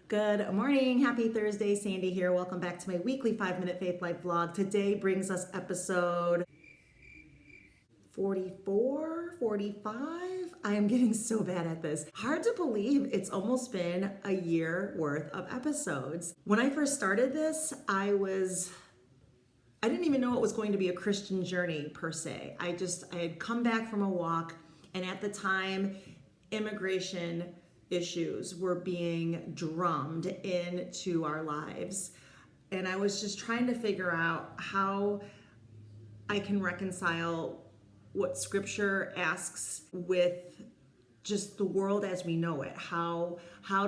Good morning. Happy Thursday. Sandy here. Welcome back to my weekly 5-minute Faith Life vlog. Today brings us episode 44, 45. I am getting so bad at this. Hard to believe it's almost been a year worth of episodes. When I first started this, I didn't even know it was going to be a Christian journey per se. I had come back from a walk, and at the time, immigration issues were being drummed into our lives. And I was just trying to figure out how I can reconcile what scripture asks with just the world as we know it. How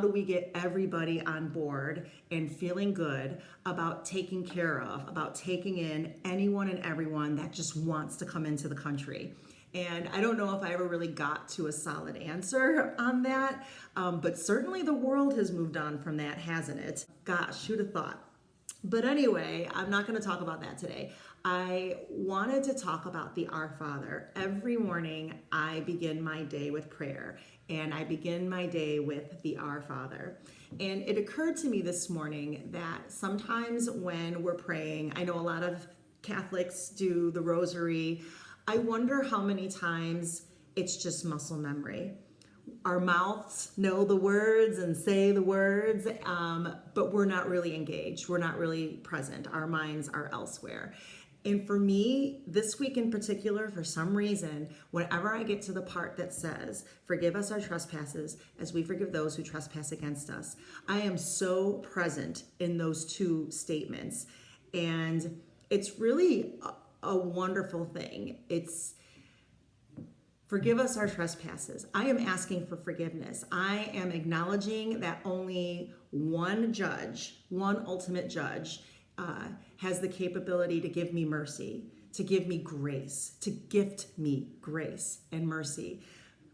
do we get everybody on board and feeling good about taking care of, about taking in anyone and everyone that just wants to come into the country? And I don't know if I ever really got to a solid answer on that, but certainly the world has moved on from that, hasn't it? Gosh, who'd have thought? But anyway, I'm not going to talk about that today. I wanted to talk about the Our Father. Every morning, I begin my day with prayer, and I begin my day with the Our Father. And it occurred to me this morning that sometimes when we're praying, I know a lot of Catholics do the rosary. I wonder how many times it's just muscle memory. Our mouths know the words and say the words, but we're not really engaged. We're not really present. Our minds are elsewhere. And for me, this week in particular, for some reason, whenever I get to the part that says, forgive us our trespasses as we forgive those who trespass against us, I am so present in those two statements. And it's really a wonderful thing. It's forgive us our trespasses. I am asking for forgiveness. I am acknowledging that only one judge, one ultimate judge, has the capability to give me mercy, to give me grace, to gift me grace and mercy.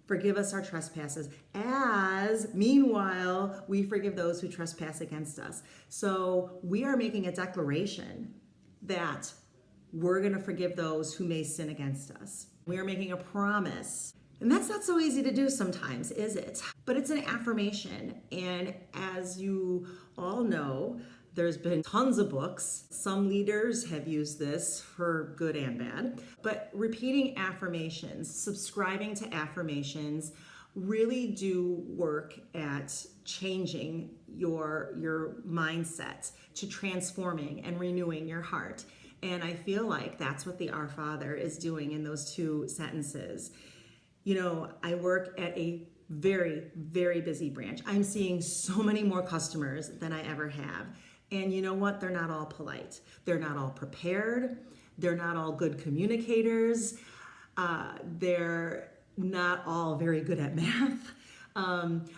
Forgive us our trespasses as, meanwhile, we forgive those who trespass against us. So we are making a declaration that we're going to forgive those who may sin against us. We are making a promise. And that's not so easy to do sometimes, is it? But it's an affirmation. And as you all know, there's been tons of books. Some leaders have used this for good and bad. But repeating affirmations, subscribing to affirmations, really do work at changing your mindset, to transforming and renewing your heart. And I feel like that's what the Our Father is doing in those two sentences. You know, I work at a very, very busy branch. I'm seeing so many more customers than I ever have. And you know what? They're not all polite. They're not all prepared. They're not all good communicators. They're not all very good at math.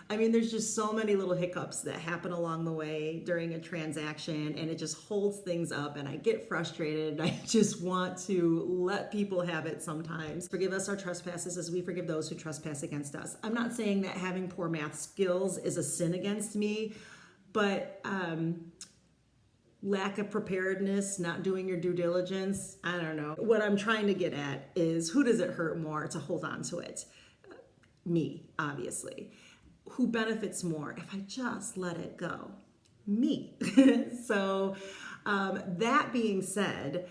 There's just so many little hiccups that happen along the way during a transaction, and it just holds things up, and I get frustrated. I just want to let people have it sometimes. Forgive us our trespasses as we forgive those who trespass against us. I'm not saying that having poor math skills is a sin against me, but lack of preparedness, not doing your due diligence, I don't know. What I'm trying to get at is, who does it hurt more to hold on to it? Me, obviously. Who benefits more if I just let it go? Me. So that being said,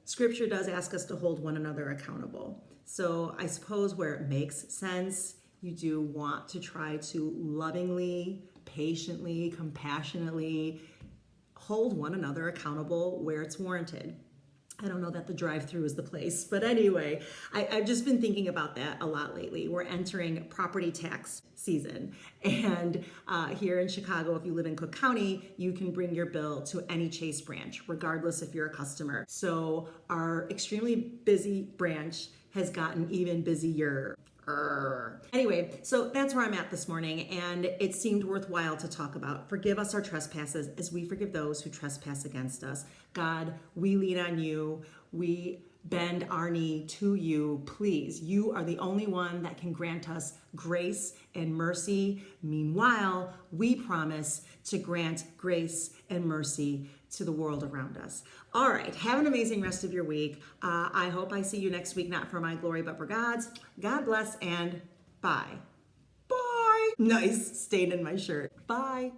scripture does ask us to hold one another accountable. So I suppose where it makes sense, you do want to try to lovingly, patiently, compassionately hold one another accountable where it's warranted. I don't know that the drive-through is the place, but anyway, I've just been thinking about that a lot lately. We're entering property tax season, and here in Chicago, if you live in Cook County, you can bring your bill to any Chase branch, regardless if you're a customer. So our extremely busy branch has gotten even busier. Anyway, so that's where I'm at this morning, and it seemed worthwhile to talk about forgive us our trespasses as we forgive those who trespass against us. God, we lean on you. We bend our knee to you. Please, you are the only one that can grant us grace and mercy. Meanwhile, we promise to grant grace and mercy to the world around us. All right, have an amazing rest of your week. I hope I see you next week, not for my glory, but for God's. God bless, and bye. Bye. Nice stain in my shirt. Bye.